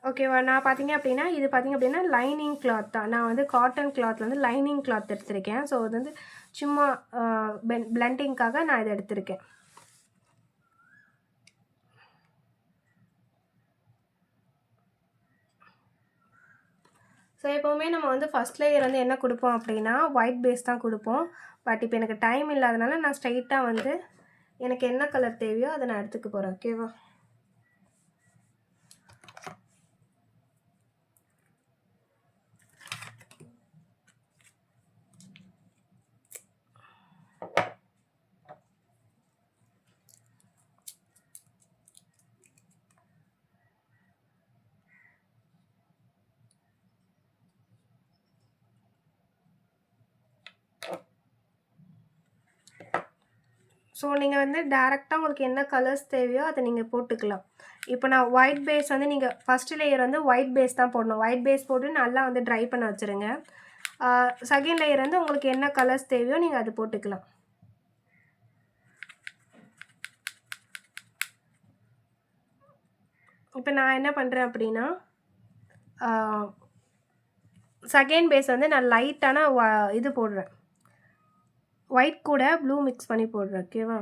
ஓகேவா? நான் பார்த்தீங்க அப்படின்னா, இது பார்த்தீங்க அப்படின்னா லைனிங் கிளாத் தான். நான் வந்து காட்டன் கிளாத்ல வந்து லைனிங் கிளாத் எடுத்திருக்கேன். ஸோ இது வந்து சும்மா பிளெண்டிங்க்காக நான் இத எடுத்திருக்கேன். ஸோ எப்போவுமே நம்ம வந்து ஃபஸ்ட் லேயர் வந்து என்ன கொடுப்போம் அப்படின்னா, ஒயிட் பேஸ் தான் கொடுப்போம். பட் இப்போ எனக்கு டைம் இல்லாதனால நான் ஸ்ட்ரைட்டாக வந்து எனக்கு என்ன கலர் தேவையோ அதை நான் எடுத்துக்க போகிறேன். ஓகேவா? ஸோ நீங்கள் வந்து டேரெக்டாக உங்களுக்கு என்ன கலர்ஸ் தேவையோ அதை நீங்கள் போட்டுக்கலாம். இப்போ நான் ஒயிட் பேஸ் வந்து நீங்கள் ஃபஸ்ட்டு லேயர் வந்து ஒயிட் பேஸ் தான் போடணும். ஒயிட் பேஸ் போட்டு நல்லா வந்து ட்ரை பண்ண வச்சுருங்க. செகண்ட் லேயர் வந்து உங்களுக்கு என்ன கலர்ஸ் தேவையோ நீங்கள் அது போட்டுக்கலாம். இப்போ நான் என்ன பண்ணுறேன் அப்படின்னா, செகண்ட் பேஸ் வந்து நான் லைட்டான இது போடுறேன். ஒயிட் கூட ப்ளூ மிக்ஸ் பண்ணி போடுறேன். ஓகேவா?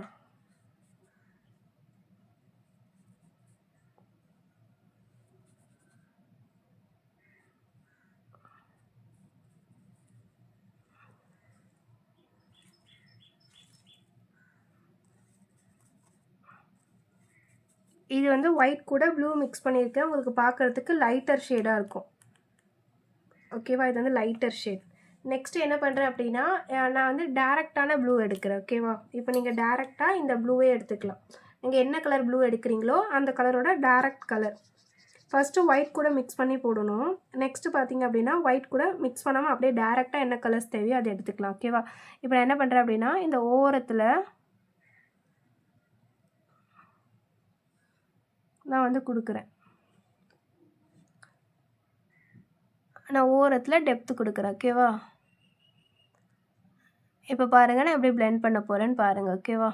இது வந்து ஒயிட் கூட ப்ளூ மிக்ஸ் பண்ணியிருக்கேன். உங்களுக்கு பார்க்குறதுக்கு லைட்டர் ஷேடாக இருக்கும். ஓகேவா? இது வந்து லைட்டர் ஷேட். நெக்ஸ்ட்டு என்ன பண்ணுறேன் அப்படின்னா, நான் வந்து டேரெக்டான ப்ளூ எடுக்கிறேன். ஓகேவா? இப்போ நீங்கள் டேரெக்டாக இந்த ப்ளூவே எடுத்துக்கலாம். நீங்கள் என்ன கலர் ப்ளூ எடுக்கிறீங்களோ அந்த கலரோட டேரெக்ட் கலர். ஃபஸ்ட்டு ஒயிட் கூட மிக்ஸ் பண்ணி போடணும். நெக்ஸ்ட்டு பார்த்தீங்க அப்படின்னா, ஒயிட் கூட மிக்ஸ் பண்ணாமல் அப்படியே டேரெக்டாக என்ன கலர்ஸ் தேவையோ அதை எடுத்துக்கலாம். ஓகேவா? இப்போ நான் என்ன பண்ணுறேன் அப்படின்னா, இந்த ஓரத்தில் நான் வந்து கொடுக்குறேன். நான் ஓரத்தில் டெப்த்து கொடுக்குறேன். ஓகேவா? இப்போ பாருங்கள் நான் எப்படி பிளெண்ட் பண்ண போகிறேன்னு பாருங்கள். ஓகேவா?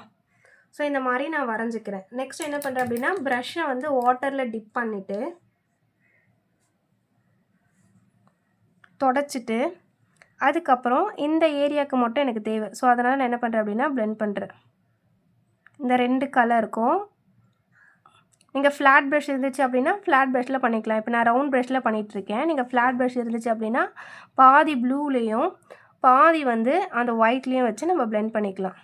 ஸோ இந்த மாதிரி நான் வரைஞ்சிக்கிறேன். நெக்ஸ்ட் என்ன பண்ணுறேன் அப்படின்னா, ப்ரஷ்ஷை வந்து வாட்டரில் டிப் பண்ணிவிட்டு தொடச்சிட்டு அதுக்கப்புறம் இந்த ஏரியாவுக்கு மட்டும் எனக்கு தேவை. ஸோ அதனால் நான் என்ன பண்ணுறேன் அப்படின்னா பிளெண்ட் பண்ணுறேன். இந்த 2 கலருக்கும் நீங்கள் ஃப்ளாட் ப்ரஷ் இருந்துச்சு அப்படின்னா ஃப்ளாட் ப்ரஷில் பண்ணிக்கலாம். இப்போ நான் ரவுண்ட் ப்ரஷில் பண்ணிகிட்ருக்கேன். நீங்கள் ஃப்ளாட் ப்ரஷ் இருந்துச்சு அப்படின்னா பாதி ப்ளூலேயும் பாதி வந்து அந்த ஒயிட்லேயும் வச்சு நம்ம பிளெண்ட் பண்ணிக்கலாம்.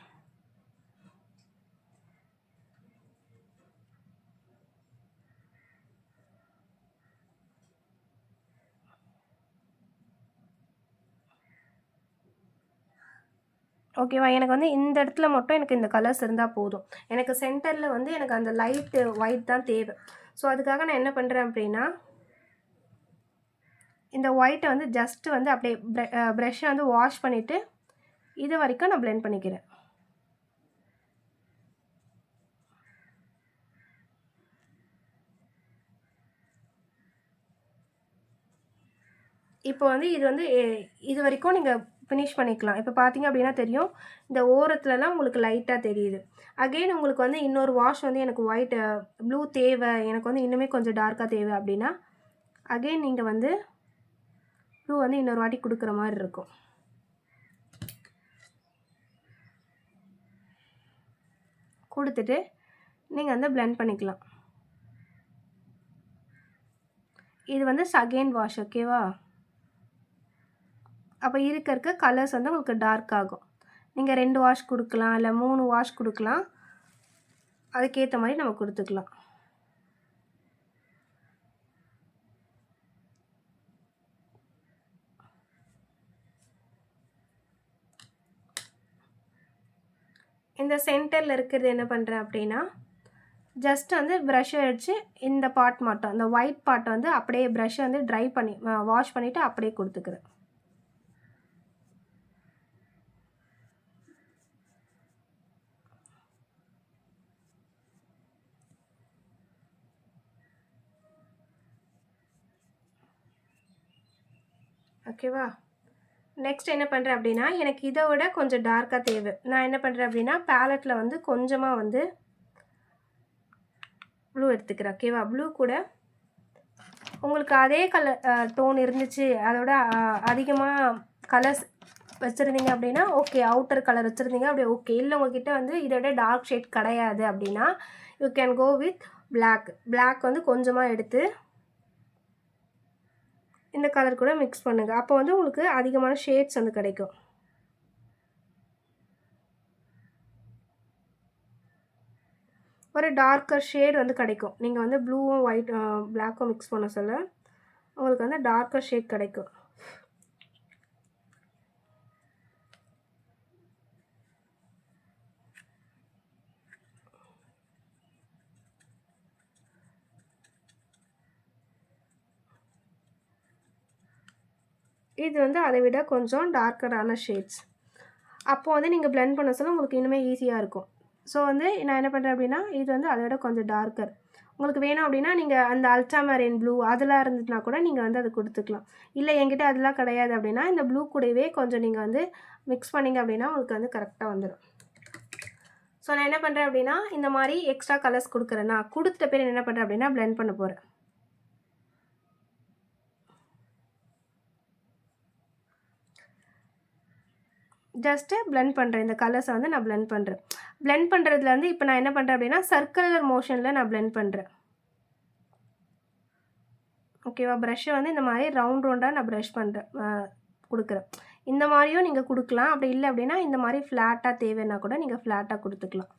ஓகேவா? எனக்கு வந்து இந்த இடத்துல மட்டும் எனக்கு இந்த கலர்ஸ் இருந்தால் போதும். எனக்கு சென்டரில் வந்து எனக்கு அந்த லைட்டு ஒயிட் தான் தேவை. ஸோ அதுக்காக நான் என்ன பண்ணுறேன் அப்படின்னா, இந்த ஒயிட்டை வந்து ஜஸ்ட்டு வந்து அப்படியே ப்ரஷ்ஷை வந்து வாஷ் பண்ணிவிட்டு இது வரைக்கும் நான் பிளெண்ட் பண்ணிக்கிறேன். இப்போ வந்து இது வந்து இது வரைக்கும் நீங்கள் ஃபினிஷ் பண்ணிக்கலாம். இப்போ பார்த்தீங்க அப்படின்னா தெரியும், இந்த ஓரத்துலலாம் உங்களுக்கு லைட்டாக தெரியுது. அகெயின் உங்களுக்கு வந்து இன்னொரு வாஷ் வந்து எனக்கு ஒயிட் ப்ளூ தேவை, எனக்கு வந்து இன்னுமே கொஞ்சம் டார்க்காக தேவை அப்படின்னா அகெயின் நீங்கள் வந்து ப்ளூ வந்து இன்னொரு வாட்டி கொடுக்குற மாதிரி இருக்கும். கொடுத்துட்டு நீங்கள் வந்து பிளெண்ட் பண்ணிக்கலாம். இது வந்து செகண்ட் வாஷ். ஓகேவா? அப்போ இருக்க கலர்ஸ் வந்து உங்களுக்கு டார்க் ஆகும். நீங்கள் 2 வாஷ் கொடுக்கலாம், இல்லை 3 வாஷ் கொடுக்கலாம். அதுக்கேற்ற மாதிரி நம்ம கொடுத்துக்கலாம். இந்த சென்டரில் இருக்கிறது என்ன பண்ணுறேன் அப்படின்னா, ஜஸ்ட் வந்து ப்ரஷ்ஷை வச்சு இந்த பார்ட் மட்டும், இந்த ஒயிட் பார்ட்டை வந்து அப்படியே ப்ரஷ்ஷை வந்து ட்ரை பண்ணி வாஷ் பண்ணிவிட்டு அப்படியே கொடுத்துக்கிறேன். ஓகேவா? நெக்ஸ்ட் என்ன பண்ணுறேன் அப்படின்னா, எனக்கு இதை விட கொஞ்சம் டார்க்காக தேவை. நான் என்ன பண்ணுறேன் அப்படின்னா, பேலட்டில் வந்து கொஞ்சமாக வந்து ப்ளூ எடுத்துக்கிறேன். ஓகேவா? ப்ளூ கூட உங்களுக்கு அதே கலர் டோன் இருந்துச்சு, அதோட அதிகமாக கலர்ஸ் வச்சுருந்தீங்க அப்படின்னா ஓகே, அவுட்டர் கலர் வச்சுருந்தீங்க அப்படி ஓகே. இல்லை உங்கள்கிட்ட வந்து இதை விட டார்க் ஷேட் கிடையாது அப்படின்னா you can go with black வந்து கொஞ்சமாக எடுத்து இந்த கலர் கூட மிக்ஸ் பண்ணுங்கள். அப்போ வந்து உங்களுக்கு அதிகமான ஷேட்ஸ் வந்து கிடைக்கும். ஒரு டார்க்கர் ஷேட் வந்து கிடைக்கும். நீங்கள் வந்து ப்ளூவும் பிளாக்கும் மிக்ஸ் பண்ண சொல்ல உங்களுக்கு வந்து டார்க்கர் ஷேட் கிடைக்கும். இது வந்து அதை விட கொஞ்சம் டார்க்கரான ஷேட்ஸ். அப்போ வந்து நீங்கள் பிளெண்ட் பண்ண சொல்ல உங்களுக்கு இன்னுமே ஈஸியாக இருக்கும். ஸோ வந்து நான் என்ன பண்ணுறேன் அப்படின்னா இது வந்து அதை விட கொஞ்சம் டார்க்கர். உங்களுக்கு வேணும் அப்படின்னா நீங்கள் அந்த அல்ட்ராமரைன் ப்ளூ அதெல்லாம் இருந்துச்சுன்னா கூட நீங்கள் வந்து அது கொடுத்துக்கலாம். இல்லை என்கிட்ட அதெல்லாம் கிடையாது அப்படின்னா இந்த ப்ளூ கூடவே கொஞ்சம் நீங்கள் வந்து மிக்ஸ் பண்ணிங்க அப்படின்னா உங்களுக்கு வந்து கரெக்டாக வந்துடும். ஸோ நான் என்ன பண்ணுறேன் அப்படின்னா இந்த மாதிரி எக்ஸ்ட்ரா கலர்ஸ் கொடுக்குறேன். நான் கொடுத்த பேர் என்ன பண்ணுறேன் அப்படின்னா பிளெண்ட் பண்ண போகிறேன். ஜஸ்ட்டு பிளெண்ட் பண்ணுறேன். இந்த கலர்ஸை வந்து நான் பிளெண்ட் பண்ணுறேன். பிளெண்ட் பண்ணுறதுல வந்து இப்போ நான் என்ன பண்ணுறேன் அப்படின்னா சர்க்குலர் மோஷனில் நான் பிளெண்ட் பண்ணுறேன். ஓகேவா? ப்ரஷ்ஷை வந்து இந்த மாதிரி ரவுண்டாக நான் ப்ரஷ் பண்ணுறேன் கொடுக்குறேன். இந்த மாதிரியும் நீங்கள் கொடுக்கலாம். அப்படி இல்லை அப்படின்னா இந்த மாதிரி ஃப்ளாட்டாக தேவைன்னா கூட நீங்கள் ஃப்ளாட்டாக கொடுத்துக்கலாம்.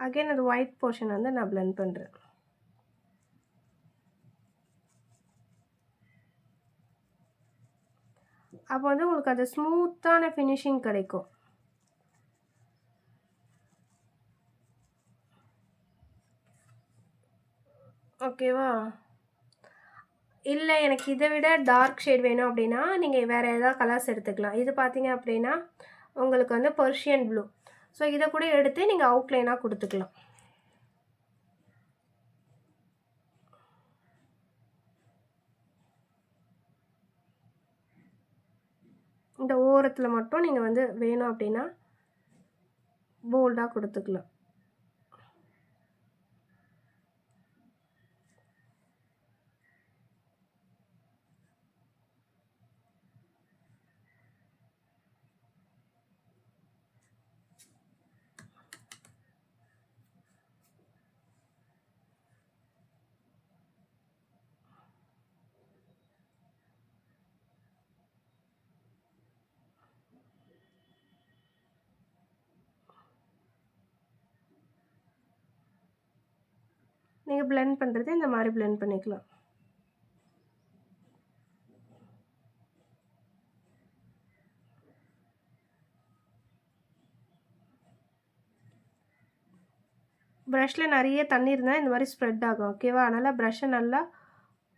அகைன் அது ஒயிட் போர்ஷன் வந்து நான் பிளெண்ட் பண்ணுறேன். அப்போ வந்து உங்களுக்கு அது ஸ்மூத்தான ஃபினிஷிங் கிடைக்கும். ஓகேவா? இல்லை எனக்கு இதை விட டார்க் ஷேட் வேணும் அப்படின்னா நீங்கள் வேறு ஏதாவது கலர்ஸ் எடுத்துக்கலாம். இது பார்த்தீங்க அப்படின்னா உங்களுக்கு வந்து பர்ஷியன் ப்ளூ. ஸோ இதை கூட எடுத்து நீங்கள் அவுட்லைனாக கொடுத்துக்கலாம். இந்த ஓரத்தில் மட்டும் நீங்கள் வந்து வேணும் அப்படின்னா போல்டாக கொடுத்துக்கலாம். நீங்கள் பிளெண்ட் பண்ணுறது இந்த மாதிரி பிளெண்ட் பண்ணிக்கலாம். ப்ரஷ்ஷில் நிறைய தண்ணி இருந்தால் இந்த மாதிரி ஸ்ப்ரெட் ஆகும். ஓகேவா? அதனால் ப்ரஷ்ஷை நல்லா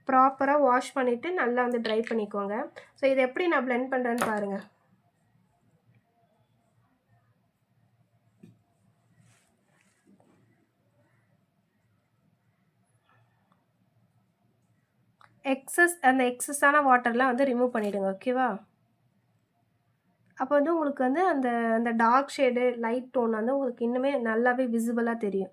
ப்ராப்பராக வாஷ் பண்ணிவிட்டு நல்லா வந்து ட்ரை பண்ணிக்கோங்க. ஸோ இது எப்படி நான் பிளெண்ட் பண்ணுறேன்னு பாருங்கள். அந்த எக்ஸஸான வாட்டர்லாம் வந்து ரிமூவ் பண்ணிவிடுங்க. ஓகேவா? அப்போ வந்து உங்களுக்கு வந்து அந்த அந்த டார்க் ஷேடு லைட் டோன் வந்து உங்களுக்கு இன்னுமே நல்லாவே விசிபிளாக தெரியும்.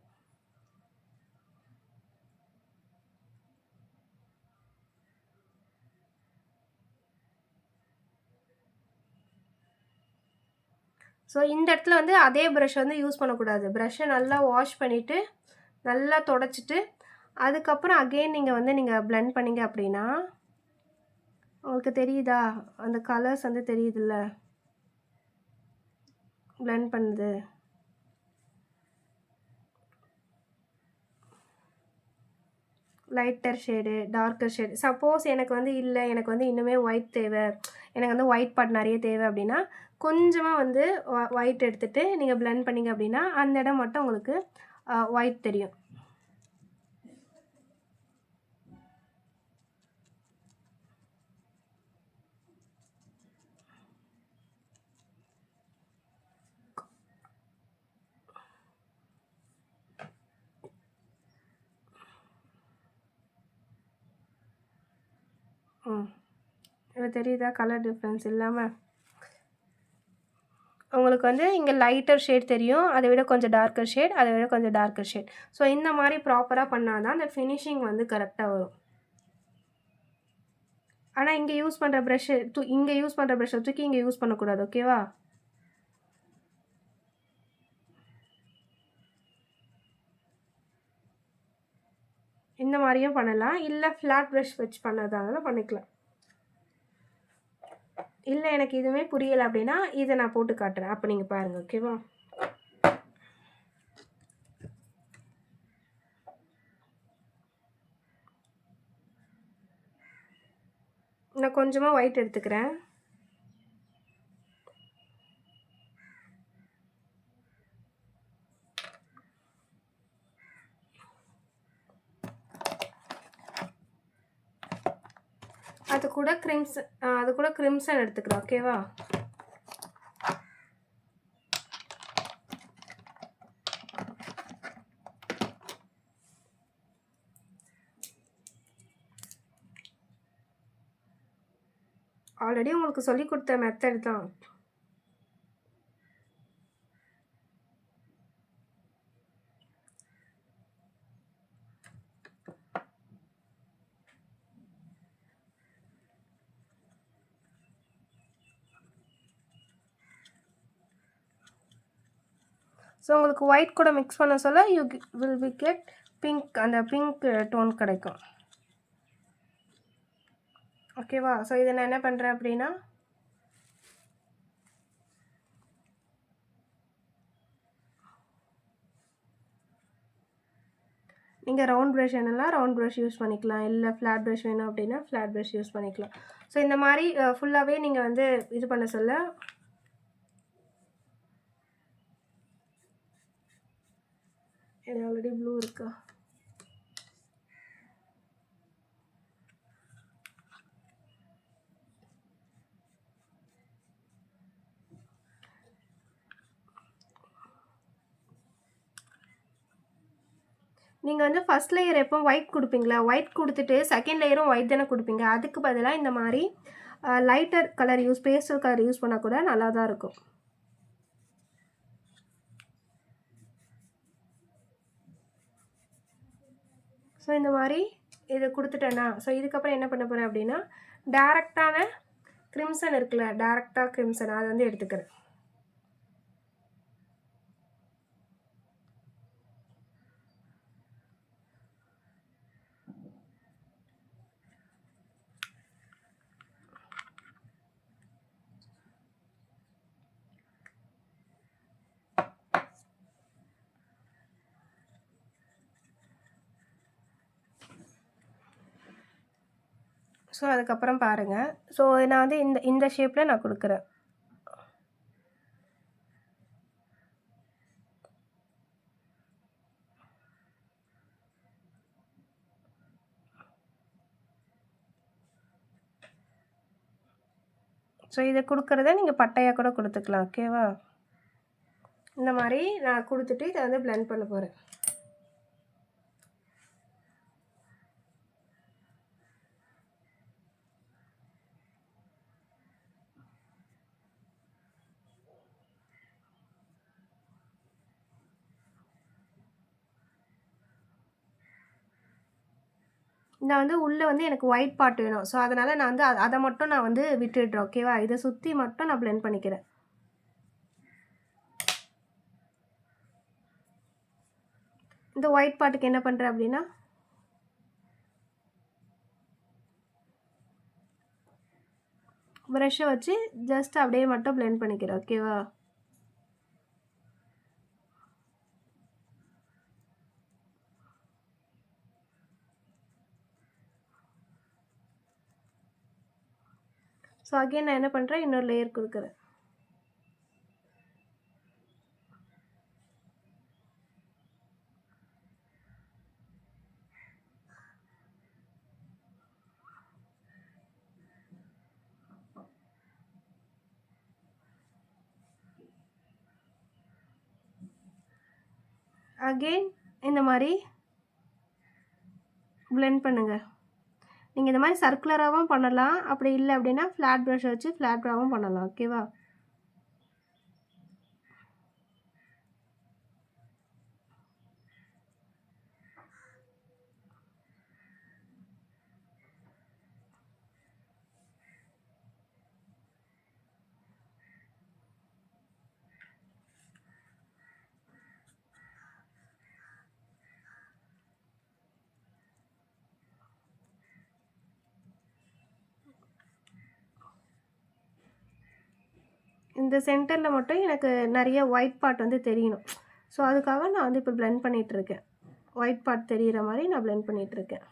ஸோ இந்த இடத்துல வந்து அதே ப்ரஷ் வந்து யூஸ் பண்ணக்கூடாது. ப்ரஷ்ஷை நல்லா வாஷ் பண்ணிவிட்டு நல்லா தொடச்சிட்டு அதுக்கப்புறம் அகெயின் நீங்கள் பிளெண்ட் பண்ணிங்க அப்படின்னா உங்களுக்கு தெரியுதா அந்த கலர்ஸ் வந்து தெரியுதுல்ல பிளெண்ட் பண்ணுது. Lighter shade darker shade. Suppose எனக்கு வந்து இல்லை எனக்கு வந்து இன்னுமே ஒயிட் தேவை, எனக்கு வந்து ஒயிட் பார்ட் நிறைய தேவை அப்படின்னா கொஞ்சமாக வந்து ஒயிட் எடுத்துகிட்டு நீங்கள் பிளெண்ட் பண்ணிங்க அப்படின்னா அந்த இடம் மட்டும் உங்களுக்கு ஒயிட் தெரியும். இப்போ தெரியுதா கலர் டிஃப்ரென்ஸ் இல்லாமல்? உங்களுக்கு வந்து இங்கே லைட்டர் ஷேட் தெரியும், அதை விட கொஞ்சம் டார்க்கர் ஷேட், அதை விட கொஞ்சம் டார்க்கர் ஷேட். ஸோ இந்த மாதிரி ப்ராப்பராக பண்ணால் தான் அந்த ஃபினிஷிங் வந்து கரெக்டாக வரும். ஆனால் இங்கே யூஸ் பண்ணுற ப்ரஷ்ஷு இங்கே யூஸ் பண்ணுற ப்ரஷ்ஷை தூக்கி இங்கே யூஸ் பண்ணக்கூடாது. ஓகேவா? இந்த மாதிரியும் பண்ணலாம், இல்லை ஃப்ளாட் ப்ரஷ் வச்சு பண்ணதாலும் பண்ணிக்கலாம். இல்லை எனக்கு இதுவுமே புரியலை அப்படின்னா இதை நான் போட்டு காட்டுறேன், அப்போ நீங்கள் பாருங்கள். ஓகேவா? நான் கொஞ்சமாக ஒயிட் எடுத்துக்கிறேன். அது கூட கிரிம்சன் எடுத்துக்கிறேன். ஓகேவா? ஆல்ரெடி உங்களுக்கு சொல்லி கொடுத்த மெத்தட் தான். ஸோ உங்களுக்கு ஒயிட் கூட மிக்ஸ் பண்ண சொல்ல you will be get pink, அந்த பிங்க் டோன் கிடைக்கும். ஓகேவா? ஸோ இதை நான் என்ன பண்ணுறேன் அப்படின்னா நீங்கள் ரவுண்ட் ப்ரஷ் வேணும்னா ரவுண்ட் ப்ரஷ் யூஸ் பண்ணிக்கலாம், இல்லை ஃப்ளாட் ப்ரஷ் வேணும் அப்படின்னா ஃப்ளாட் ப்ரஷ் யூஸ் பண்ணிக்கலாம். ஸோ இந்த மாதிரி ஃபுல்லாகவே நீங்கள் வந்து இது பண்ண சொல்ல இது ஆல்ரெடி ப்ளூ இருக்கா? நீங்கள் வந்து ஃபஸ்ட் லேயர் எப்போ ஒயிட் கொடுப்பீங்களா, ஒயிட் கொடுத்துட்டு செகண்ட் லேயரும் ஒயிட் தானே கொடுப்பீங்க. அதுக்கு பதிலாக இந்த மாதிரி lighter colour pastel colour use பண்ணால் கூட நல்லா தான் இருக்கும். ஸோ இந்த மாதிரி இதை கொடுத்துட்டேன்னா ஸோ இதுக்கப்புறம் என்ன பண்ண போகிறேன் அப்படின்னா டேரெக்டான கிரிம்சன் இருக்குல்ல, டேரெக்டாக கிரிம்சன் அதை வந்து எடுத்துக்கிறேன். ஸோ அதுக்கப்புறம் பாருங்கள். ஸோ நான் வந்து இந்த ஷேப்பில் நான் கொடுக்குறேன். ஸோ இதை கொடுக்குறத நீங்கள் பட்டையாக கூட கொடுத்துக்கலாம். ஓகேவா? இந்த மாதிரி நான் கொடுத்துட்டு இதை வந்து பிளெண்ட் பண்ண போகிறேன். நான் வந்து உள்ளே வந்து எனக்கு ஒயிட் பார்ட் வேணும். ஸோ அதனால் நான் வந்து அதை மட்டும் நான் வந்து விட்டுடுறேன். ஓகேவா? இதை சுற்றி மட்டும் நான் பிளெண்ட் பண்ணிக்கிறேன். இந்த ஒயிட் பார்ட்டுக்கு என்ன பண்ணுறேன் அப்படின்னா ப்ரஷ்ஷை வச்சு ஜஸ்ட் அப்படியே மட்டும் பிளெண்ட் பண்ணிக்கிறேன். ஓகேவா? ஸோ அகெயின் நான் என்ன பண்ணுறேன், இன்னொரு லேயர் கொடுக்குறேன். அகெயின் இந்த மாதிரி பிளெண்ட் பண்ணுங்கள். நீங்கள் இந்த மாதிரி சர்க்குலராகவும் பண்ணலாம், அப்படி இல்லை அப்படின்னா ஃப்ளாட் ப்ரஷ் வச்சு ஃப்ளாட்டாகவும் பண்ணலாம். ஓகேவா? இந்த சென்டரில் மட்டும் எனக்கு நிறைய ஒயிட் பார்ட் வந்து தெரியணும். ஸோ அதுக்காக நான் வந்து இப்போ பிளெண்ட் பண்ணிகிட்ருக்கேன். ஒயிட் பார்ட் தெரிகிற மாதிரி நான் பிளெண்ட் பண்ணிகிட்ருக்கேன்.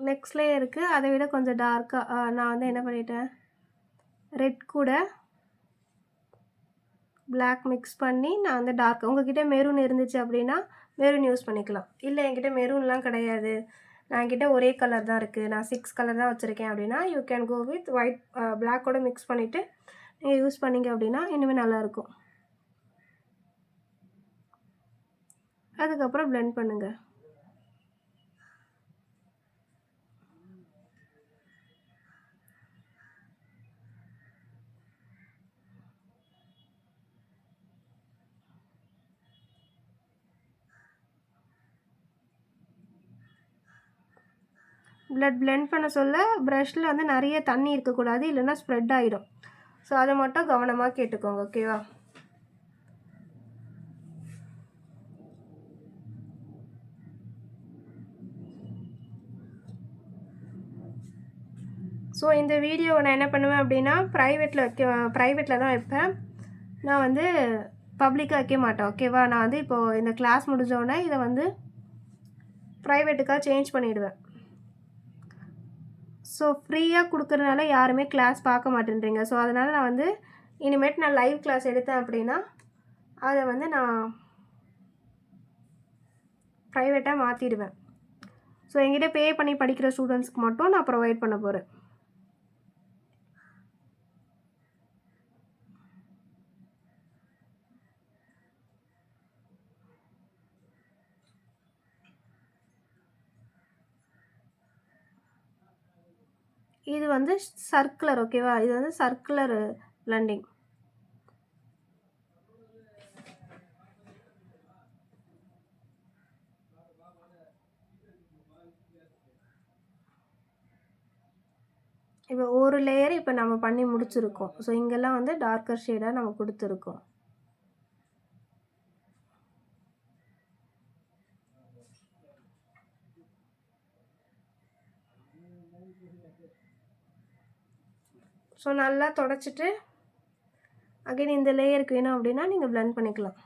நெக்ஸ்ட் லேயருக்கு அதை விட கொஞ்சம் டார்க்காக நான் வந்து என்ன பண்ணிட்டேன், ரெட் கூட பிளாக் மிக்ஸ் பண்ணி நான் வந்து டார்க், உங்கள்கிட்ட மெரூன் இருந்துச்சு அப்படின்னா மெரூன் யூஸ் பண்ணிக்கலாம். இல்லை என்கிட்ட மெரூன்லாம் கிடையாது, நான் என்கிட்ட ஒரே கலர் தான் இருக்குது, நான் 6 கலர் தான் வச்சுருக்கேன் அப்படின்னா you can go with white பிளாக்கோட மிக்ஸ் பண்ணிவிட்டு நீங்கள் யூஸ் பண்ணிங்க அப்படின்னா இன்னுமே நல்லாயிருக்கும். அதுக்கப்புறம் பிளெண்ட் பண்ணுங்கள். பிளெண்ட் பண்ண சொல்ல ப்ரஷில் வந்து நிறைய தண்ணி இருக்கக்கூடாது, இல்லைன்னா ஸ்ப்ரெட் ஆகிடும். ஸோ அதை மட்டும் கவனமாக கேட்டுக்கோங்க. ஓகேவா? ஸோ இந்த வீடியோவை நான் என்ன பண்ணுவேன் அப்படின்னா ப்ரைவேட்டில் தான் வைப்பேன். நான் வந்து பப்ளிக்காக வைக்க மாட்டேன். ஓகேவா? நான் வந்து இப்போது இந்த கிளாஸ் முடிஞ்சோடனே இதை வந்து ப்ரைவேட்டுக்காக சேஞ்ச் பண்ணிவிடுவேன். ஸோ ஃப்ரீயாக கொடுக்குறதுனால யாருமே கிளாஸ் பார்க்க மாட்டேன்றீங்க. ஸோ அதனால் நான் வந்து இனிமேட்டு நான் லைவ் கிளாஸ் எடுத்தேன் அப்படின்னா அதை வந்து நான் ப்ரைவேட்டாக மாற்றிடுவேன். ஸோ என்கிட்ட பே பண்ணி படிக்கிற ஸ்டூடெண்ட்ஸ்க்கு மட்டும் நான் ப்ரொவைட் பண்ண போகிறேன். இது வந்து சர்க்குலர். ஓகேவா? இது வந்து சர்க்குலர் பிளெண்டிங். இப்போ ஒரு லேயர் இப்போ நம்ம பண்ணி முடிச்சிருக்கோம். ஸோ இங்கெல்லாம் வந்து டார்க்கர் ஷேடாக நம்ம கொடுத்துருக்கோம். ஸோ நல்லா தொடச்சிட்டு அகைன் இந்த லேயருக்கு வேணும் அப்படின்னா நீங்கள் பிளெண்ட் பண்ணிக்கலாம்.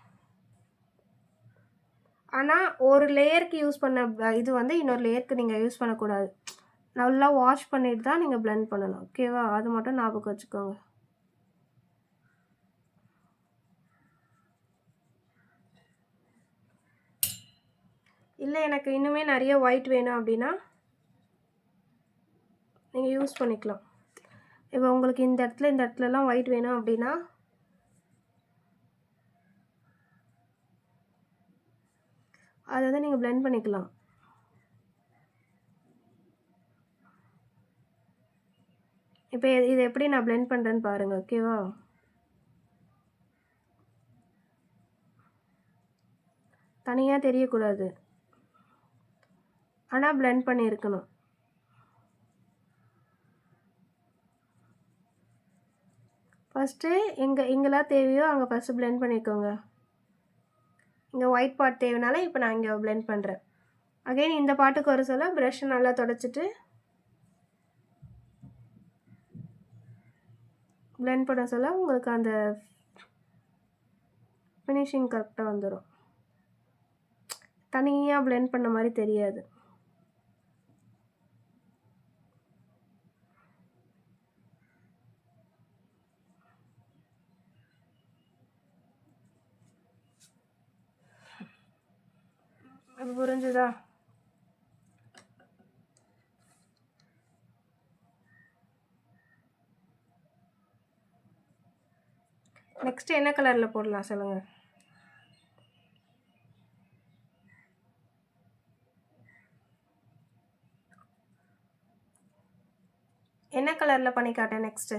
ஆனால் ஒரு லேயருக்கு யூஸ் பண்ண இது வந்து இன்னொரு லேயருக்கு நீங்கள் யூஸ் பண்ணக்கூடாது. நல்லா வாஷ் பண்ணிட்டு தான் நீங்கள் பிளெண்ட் பண்ணணும். ஓகேவா? அது மட்டும் ஞாபகம் வச்சுக்கோங்க. இல்லை எனக்கு இன்னுமே நிறைய ஒயிட் வேணும் அப்படின்னா நீங்கள் யூஸ் பண்ணிக்கலாம். இப்போ உங்களுக்கு இந்த இடத்துலலாம் ஒயிட் வேணும் அப்படின்னா அதை வந்து நீங்கள் பிளெண்ட் பண்ணிக்கலாம். இப்போ இது எப்படி நான் பிளெண்ட் பண்ணுறேன்னு பாருங்கள். ஓகேவா? தனியாக தெரியக்கூடாது, ஆனால் பிளெண்ட் பண்ணியிருக்கணும். ஃபஸ்ட்டு எங்கெல்லாம் தேவையோ அங்கே ஃபஸ்ட்டு பிளெண்ட் பண்ணிக்கோங்க. இங்கே ஒயிட் பார்ட் தேவைனால இப்போ நான் இங்கே பிளெண்ட் பண்ணுறேன். அகைன் இந்த பாட்டுக்கு வர சொல்ல ப்ரஷ்ஷை நல்லா தொடச்சிட்டு பிளெண்ட் பண்ண சொல்ல உங்களுக்கு அந்த ஃபினிஷிங் கரெக்டாக வந்துடும். தனியாக பிளெண்ட் பண்ண மாதிரி தெரியாது. புரிஞ்சுதா? நெக்ஸ்ட் என்ன கலரில் போடலாம் சொல்லுங்கள். என்ன கலரில் பண்ணி காட்டேன் நெக்ஸ்ட்டு?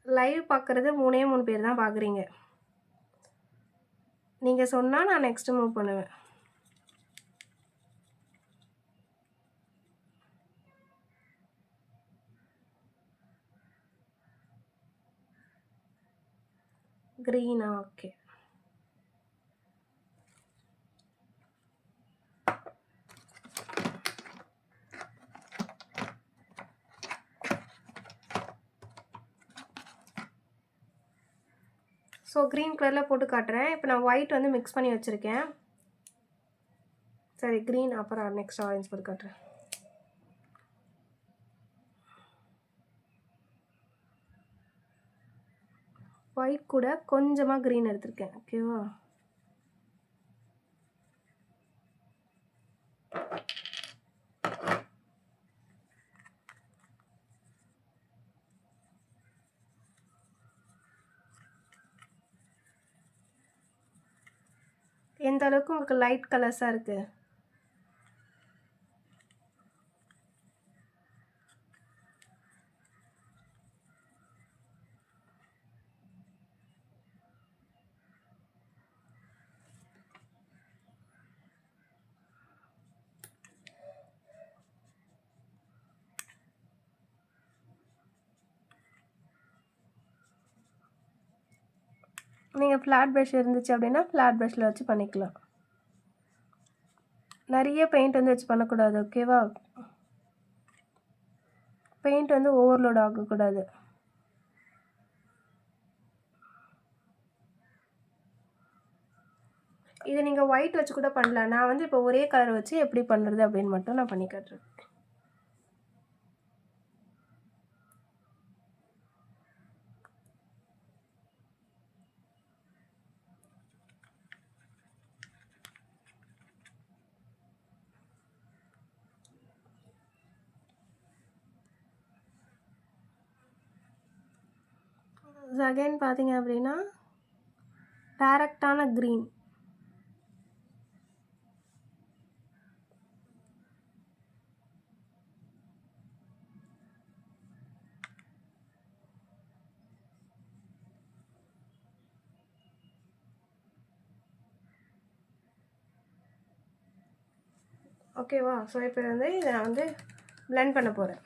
லைவ் பார்க்குறது 3 பேர் தான் பார்க்குறீங்க. நீங்கள் சொன்னால் நான் நெக்ஸ்ட்டு மூவ் பண்ணுவேன். க்ரீனா? ஓகே. ஸோ க்ரீன் கலரில் போட்டு காட்டுறேன். இப்போ நான் ஒயிட் வந்து மிக்ஸ் பண்ணி வச்சுருக்கேன். சரி, க்ரீன் அப்புறம் நெக்ஸ்ட் ஆரஞ்சு போட்டு காட்டுறேன். ஒயிட் கூட கொஞ்சமாக க்ரீன் எடுத்திருக்கேன். ஓகேவா? எந்த அளவுக்கு உங்களுக்கு லைட் கலர்ஸாக இருக்குது? நீங்கள் ஃப்ளாட் ப்ரஷ் இருந்துச்சு அப்படின்னா ஃப்ளாட் ப்ரஷில் வச்சு பண்ணிக்கலாம். நிறைய பெயிண்ட் வந்து வச்சு பண்ணக்கூடாது. ஓகேவா? பெயிண்ட் வந்து ஓவர்லோட் ஆகக்கூடாது. இதை நீங்கள் ஒயிட் வச்சு கூட பண்ணலாம். நான் வந்து இப்போ ஒரே கலர் வச்சு எப்படி பண்ணுறது அப்படின்னு மட்டும் நான் பண்ணி காட்டுறேன். அகைன் பார்த்தீங்க அப்படின்னா டைரக்டான க்ரீன். ஓகேவா? ஸோ இப்போ வந்து இதை நான் வந்து பிளெண்ட் பண்ண போகிறேன்.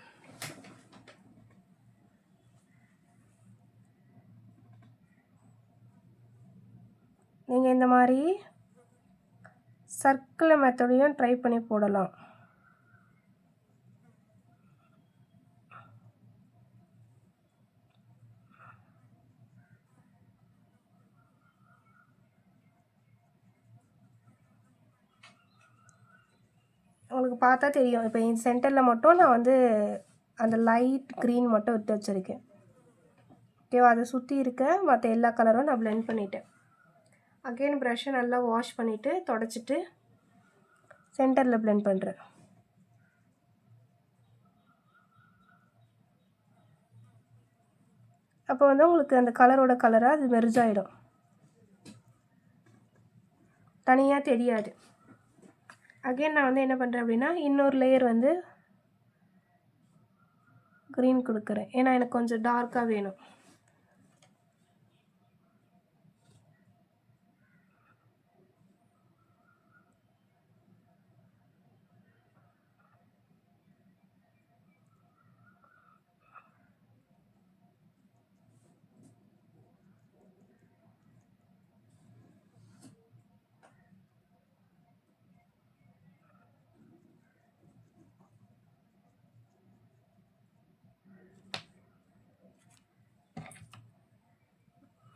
நீங்கள் இந்த மாதிரி சர்க்கிள் மெத்தடையும் ட்ரை பண்ணி போடலாம். உங்களுக்கு பார்த்தா தெரியும். இப்போ இந்த சென்டரில் மட்டும் நான் வந்து அந்த லைட் க்ரீன் மட்டும் விட்டு வச்சுருக்கேன். ஓகேவா? அதை சுற்றி இருக்க மற்ற எல்லா கலரும் நான் பிளெண்ட் பண்ணிட்டேன். அகெயின் ப்ரஷ்ஷை நல்லா வாஷ் பண்ணிவிட்டு தொடச்சிட்டு சென்டரில் பிளெண்ட் பண்ணுறேன். அப்போ வந்து உங்களுக்கு அந்த கலரோட கலராக அது மெர்ஜ் ஆகிடும், தனியாக தெரியாது. அகெயின் நான் வந்து என்ன பண்ணுறேன் அப்படின்னா இன்னொரு லேயர் வந்து க்ரீன் கொடுக்குறேன். ஏன்னா எனக்கு கொஞ்சம் டார்க்காக வேணும்.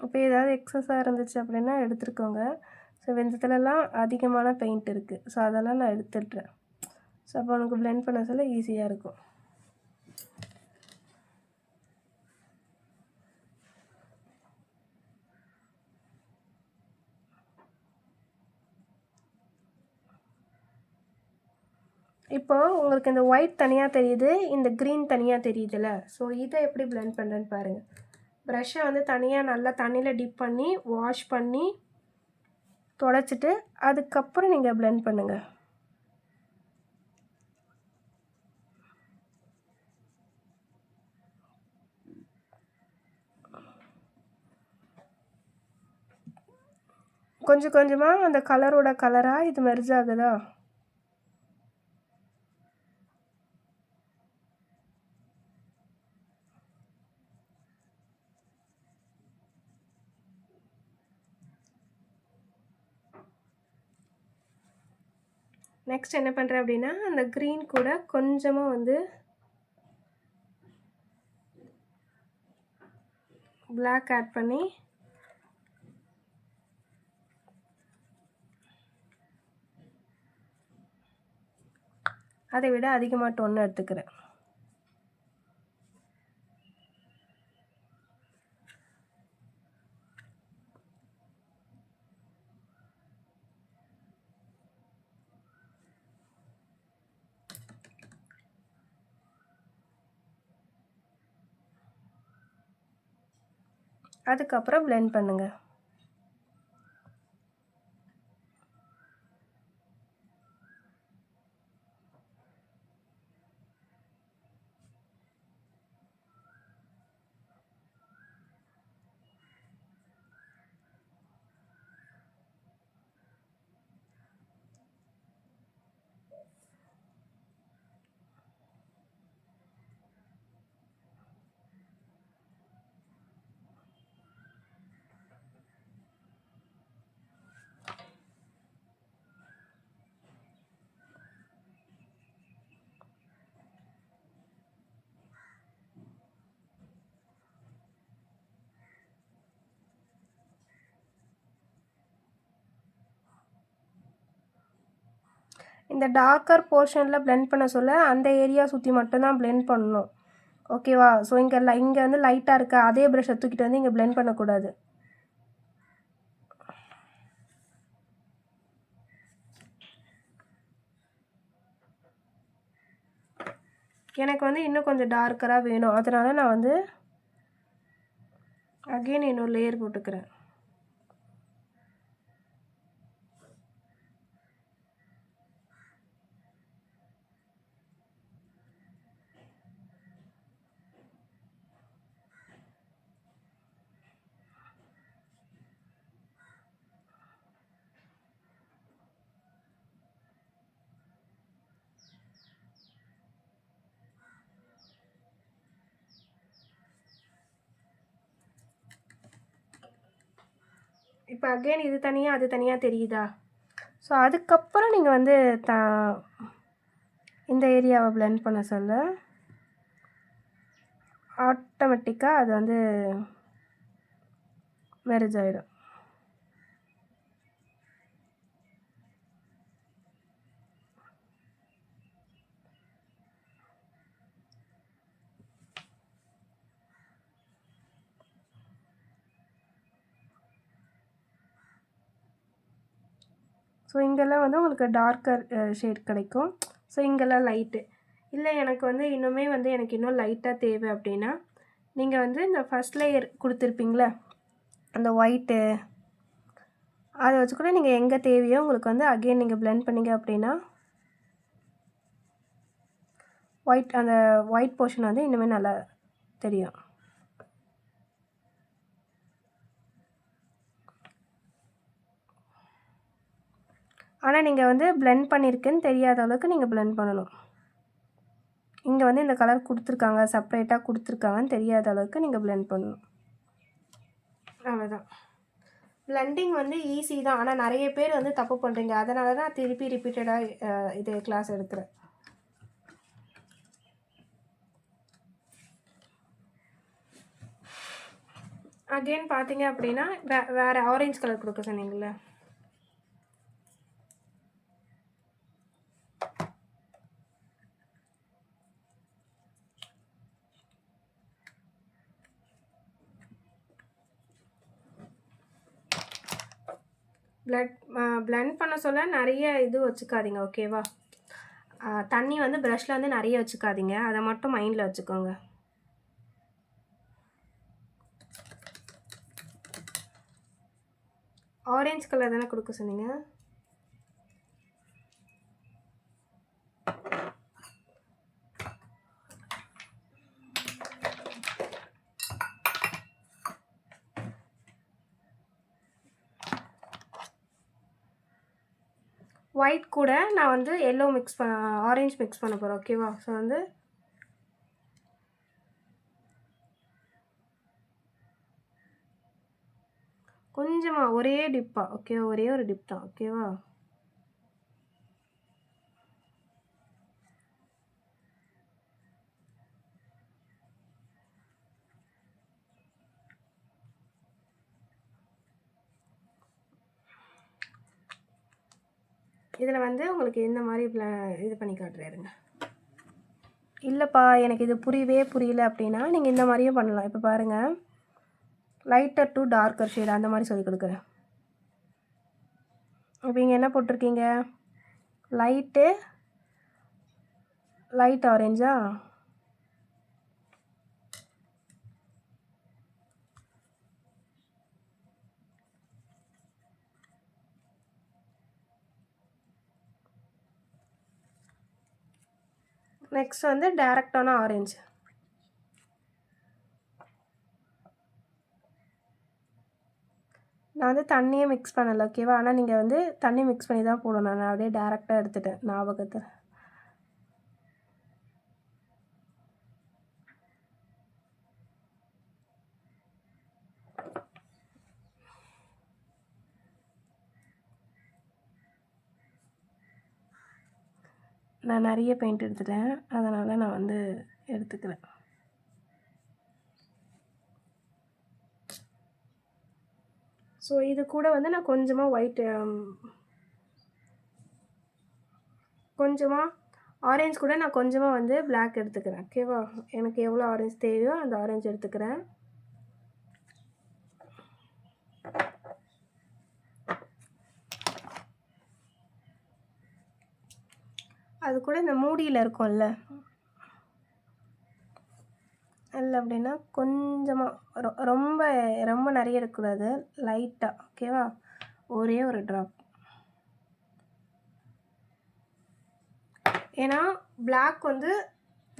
இப்போ ஏதாவது எக்ஸஸாக இருந்துச்சு அப்படின்னா எடுத்துருக்கோங்க. ஸோ வெந்தத்துலலாம் அதிகமான பெயிண்ட் இருக்குது. ஸோ அதெல்லாம் நான் எடுத்துடுறேன். ஸோ அப்போ உனக்கு பிளெண்ட் பண்ண சொல்ல ஈஸியாக இருக்கும். இப்போ உங்களுக்கு இந்த ஒயிட் தனியாக தெரியுது, இந்த க்ரீன் தனியாக தெரியுதுல்ல. ஸோ இதை எப்படி பிளெண்ட் பண்ணுறேன்னு பாருங்கள். ப்ரஷ்ஷை வந்து தனியாக நல்லா தண்ணியில் டிப் பண்ணி வாஷ் பண்ணி தொடச்சிட்டு அதுக்கப்புறம் நீங்கள் பிளெண்ட் பண்ணுங்கள். கொஞ்சம் கொஞ்சமாக அந்த கலரோட கலராக இது மெர்ஜ் ஆகுதா? நெக்ஸ்ட் என்ன பண்ணுறேன் அப்படின்னா, அந்த க்ரீன் கூட கொஞ்சமாக வந்து பிளாக் ஆட் பண்ணி அதை விட அதிகமாக டோன் எடுத்துக்கிறேன். அதுக்கப்புறம் பிளெண்ட் பண்ணுங்கள். இந்த டார்க்கர் போர்ஷனில் பிளெண்ட் பண்ண சொல்ல அந்த ஏரியா சுற்றி மட்டும்தான் பிளெண்ட் பண்ணணும். ஓகேவா? ஸோ இங்கே வந்து லைட்டாக இருக்க அதே ப்ரஷ்ஷை தூக்கிட்டு வந்து இங்கே பிளெண்ட் பண்ணக்கூடாது. எனக்கு வந்து இன்னும் கொஞ்சம் டார்க்கராக வேணும். அதனால் நான் வந்து அகெயின் இன்னொரு லேயர் போட்டுக்கிறேன். இப்போ அகெயின் இது தனியாக அது தனியாக தெரியுதா? ஸோ அதுக்கப்புறம் நீங்கள் வந்து இந்த ஏரியாவை பிளெண்ட் பண்ண சொல்ல ஆட்டோமேட்டிக்காக அது வந்து மெர்ஜ் ஆகிடும். ஸோ இங்கெல்லாம் வந்து உங்களுக்கு டார்க்கர் ஷேட் கிடைக்கும். ஸோ இங்கெல்லாம் லைட்டு இல்லை, எனக்கு வந்து இன்னுமே வந்து எனக்கு இன்னும் லைட்டாக தேவை அப்படின்னா நீங்கள் வந்து இந்த ஃபஸ்ட் லேயர் கொடுத்துருப்பீங்களே அந்த ஒயிட்டு, அதை வச்சு கூட நீங்கள் எங்கே தேவையோ உங்களுக்கு வந்து அகெயின் நீங்கள் பிளெண்ட் பண்ணிங்க அப்படின்னா அந்த ஒயிட் போர்ஷன் வந்து இன்னுமே நல்லா தெரியும். ஆனால் நீங்கள் வந்து பிளெண்ட் பண்ணியிருக்குன்னு தெரியாத அளவுக்கு நீங்கள் பிளெண்ட் பண்ணணும். இங்கே வந்து இந்த கலர் கொடுத்துருக்காங்க, செப்ரேட்டாக கொடுத்துருக்காங்கன்னு தெரியாத அளவுக்கு நீங்கள் பிளெண்ட் பண்ணணும். அவ்வளோதான். பிளெண்டிங் வந்து ஈஸி தான், ஆனால் நிறைய பேர் வந்து தப்பு பண்ணுறீங்க. அதனால தான் திருப்பி ரிப்பீட்டடாக இது கிளாஸ் எடுக்கிறேன். அகெயின் பார்த்தீங்க அப்படின்னா வேறு ஆரஞ்சு கலர் கொடுக்க சொன்னீங்களே, பிளெண்ட் பண்ண சொல்ல நிறைய இது வச்சுக்காதீங்க. ஓகேவா? தண்ணி வந்து ப்ரஷ்ஷில் வந்து நிறைய வச்சுக்காதீங்க, அதை மட்டும் மைண்டில் வச்சுக்கோங்க. ஆரஞ்சு கலர் தானே கொடுக்க சொன்னீங்க? ஒயிட் கூட நான் வந்து எல்லோ ஆரஞ்சு மிக்ஸ் பண்ண போகிறேன். ஓகேவா? ஸோ வந்து கொஞ்சமாக ஒரே டிப்பா. ஓகேவா? ஒரே ஒரு டிப் தான். ஓகேவா? இதில் வந்து உங்களுக்கு இந்த மாதிரி இது பண்ணி காட்டுறாருங்க. இல்லைப்பா எனக்கு இது புரியல அப்படின்னா நீங்கள் இந்த மாதிரியும் பண்ணலாம். இப்போ பாருங்கள், லைட்டர் டு டார்க்கர் ஷேட் அந்த மாதிரி சொல்லி கொடுக்குறேன். இப்போ இங்கே என்ன போட்டிருக்கீங்க? லைட் ஆரஞ்சா? நெக்ஸ்ட் வந்து டைரக்டான ஆரஞ்சு. நான் வந்து தண்ணியே மிக்ஸ் பண்ணலை. ஓகேவா? ஆனால் நீங்கள் வந்து தண்ணி மிக்ஸ் பண்ணி தான் போடணும். நான் அப்படியே டேரெக்டாக எடுத்துட்டேன் ஞாபகத்தை. நான் நிறைய பெயிண்ட் எடுத்துட்டேன், அதனால் நான் வந்து எடுத்துக்கிறேன். ஸோ இது கூட வந்து நான் கொஞ்சமாக ஆரஞ்சு கூட நான் கொஞ்சமாக வந்து பிளாக் எடுத்துக்கிறேன். ஓகேவா? எனக்கு எவ்வளோ ஆரஞ்சு தேவையோ அந்த ஆரஞ்சு எடுத்துக்கிறேன். அது கூட இந்த மூடியில் இருக்கும்ல, இல்லை அப்படின்னா கொஞ்சமாக ரொம்ப ரொம்ப நிறைய இருக்கக்கூடாது, லைட்டாக. ஓகேவா? ஒரே ஒரு ட்ராப். ஏன்னா பிளாக் வந்து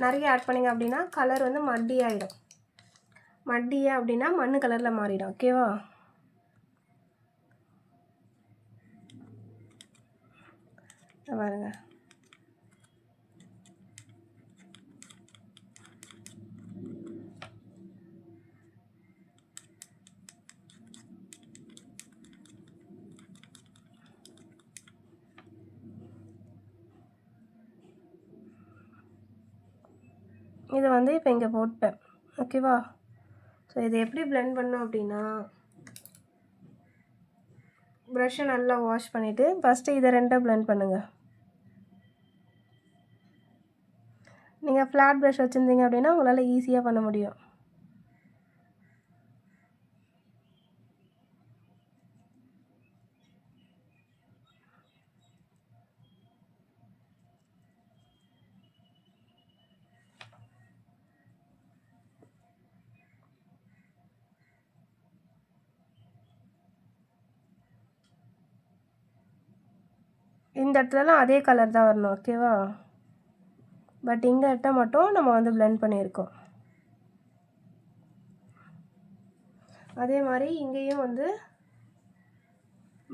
நிறைய ஆட் பண்ணிங்க அப்படின்னா கலர் வந்து மட்டியாக அப்படின்னா மண் கலரில் மாறிடும். ஓகேவா? பாருங்க, இதை வந்து இப்போ இங்கே போட்டேன். ஓகேவா? ஸோ இதை எப்படி பிளெண்ட் பண்ணோம் அப்படின்னா, ப்ரஷ்ஷை நல்லா வாஷ் பண்ணிவிட்டு ஃபஸ்ட்டு இதை ரெண்டாக பிளெண்ட் பண்ணுங்கள். நீங்கள் ஃப்ளாட் ப்ரஷ் வச்சுருந்தீங்க அப்படின்னா உங்களால் ஈஸியாக பண்ண முடியும். இந்த இடத்துலலாம் அதே கலர் தான் வரணும். ஓகேவா? பட் இந்த இடத்த மட்டும் நம்ம வந்து பிளெண்ட் பண்ணியிருக்கோம். அதே மாதிரி இங்கேயும் வந்து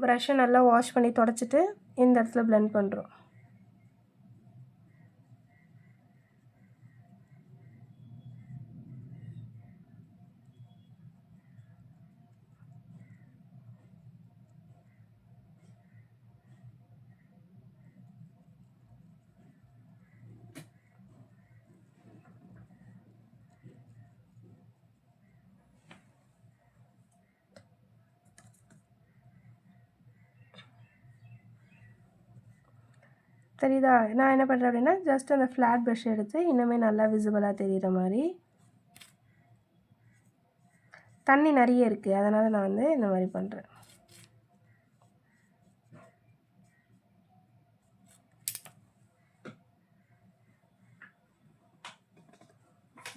ப்ரஷ்ஷை நல்லா வாஷ் பண்ணி தொடச்சிட்டு இந்த இடத்துல பிளெண்ட் பண்ணுறோம். தெரியுதா? நான் என்ன பண்ணுறேன் அப்படின்னா ஜஸ்ட் அந்த ஃப்ளாட் ப்ரஷ் எடுத்து இன்னுமே நல்லா விசிபிளாக தெரிகிற மாதிரி, தண்ணி நிறைய இருக்குது அதனால் நான் வந்து இந்த மாதிரி பண்ணுறேன்.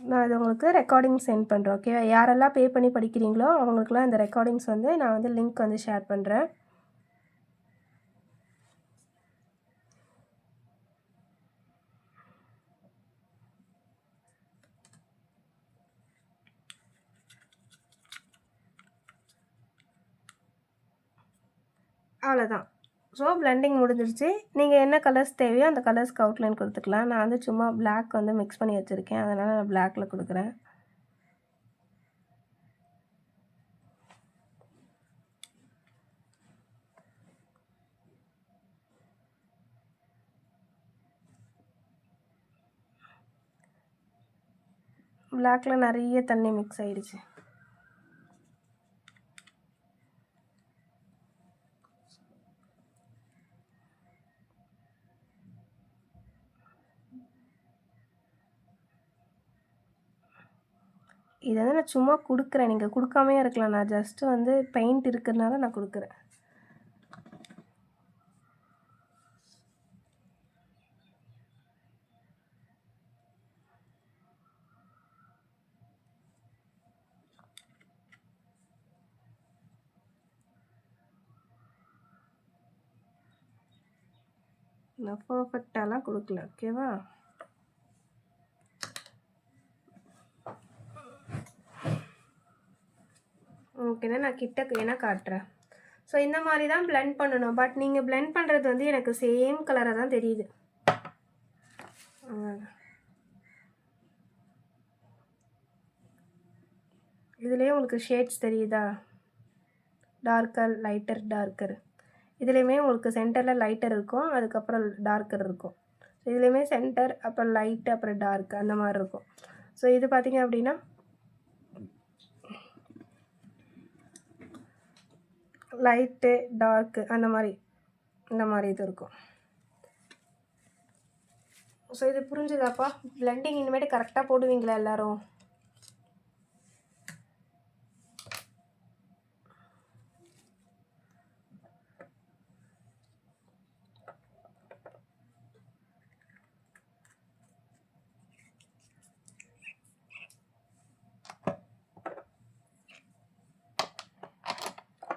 நான் இது உங்களுக்கு ரெக்கார்டிங் சென்ட் பண்ணுறேன். ஓகேவா? யாரெல்லாம் பே பண்ணி படிக்கிறீங்களோ அவங்களுக்குலாம் இந்த ரெக்கார்டிங்ஸ் வந்து நான் வந்து லிங்க் வந்து ஷேர் பண்ணுறேன். அவ்வளோதான். ஸோ பிளெண்டிங் முடிஞ்சிருச்சு. நீங்கள் என்ன கலர்ஸ் தேவையோ அந்த கலர்ஸ்க்கு அவுட்லைன் கொடுத்துக்கலாம். நான் வந்து சும்மா பிளாக் வந்து மிக்ஸ் பண்ணி வச்சுருக்கேன், அதனால் நான் பிளாக்கில் கொடுக்குறேன். பிளாக்கில் நிறைய தண்ணி மிக்ஸ் ஆகிடுச்சு. இதை வந்து நான் சும்மா கொடுக்குறேன், நீங்கள் கொடுக்காமே இருக்கலாம். நான் ஜஸ்ட்டு வந்து பெயிண்ட் இருக்கிறதுனால நான் கொடுக்குறேன். நான் பர்ஃபெக்டாலாம் கொடுக்கல. ஓகேவா? ஓகேண்ணா, நான் கிட்ட வேணால் காட்டுறேன். ஸோ இந்த மாதிரி தான் பிளெண்ட் பண்ணணும். பட் நீங்கள் பிளெண்ட் பண்ணுறது வந்து எனக்கு சேம் கலராக தான் தெரியுது. இதுலேயே உங்களுக்கு ஷேட்ஸ் தெரியுதா? Darker, lighter, darker. இதுலேயுமே உங்களுக்கு சென்டரில் லைட்டர் இருக்கும், அதுக்கப்புறம் டார்க்கர் இருக்கும். இதுலேயுமே சென்டர், அப்புறம் லைட்டு, அப்புறம் டார்க், அந்த மாதிரி இருக்கும். ஸோ இது பார்த்திங்க அப்படின்னா லைட்டு, டார்க்கு, அந்த மாதிரி இந்த மாதிரி இது இருக்கும். ஸோ இது புரிஞ்சுதாப்பா? பிளெண்டிங் இனிமேட்டு கரெக்டாக போடுவீங்களா எல்லோரும்?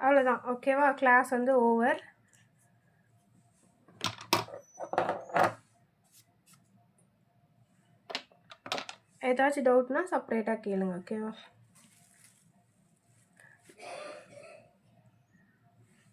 அவ்வளோதான். ஓகேவா? கிளாஸ் வந்து ஓவர். ஏதாச்சும் டவுட்னா செப்பரேட்டாக கேளுங்க. ஓகேவா?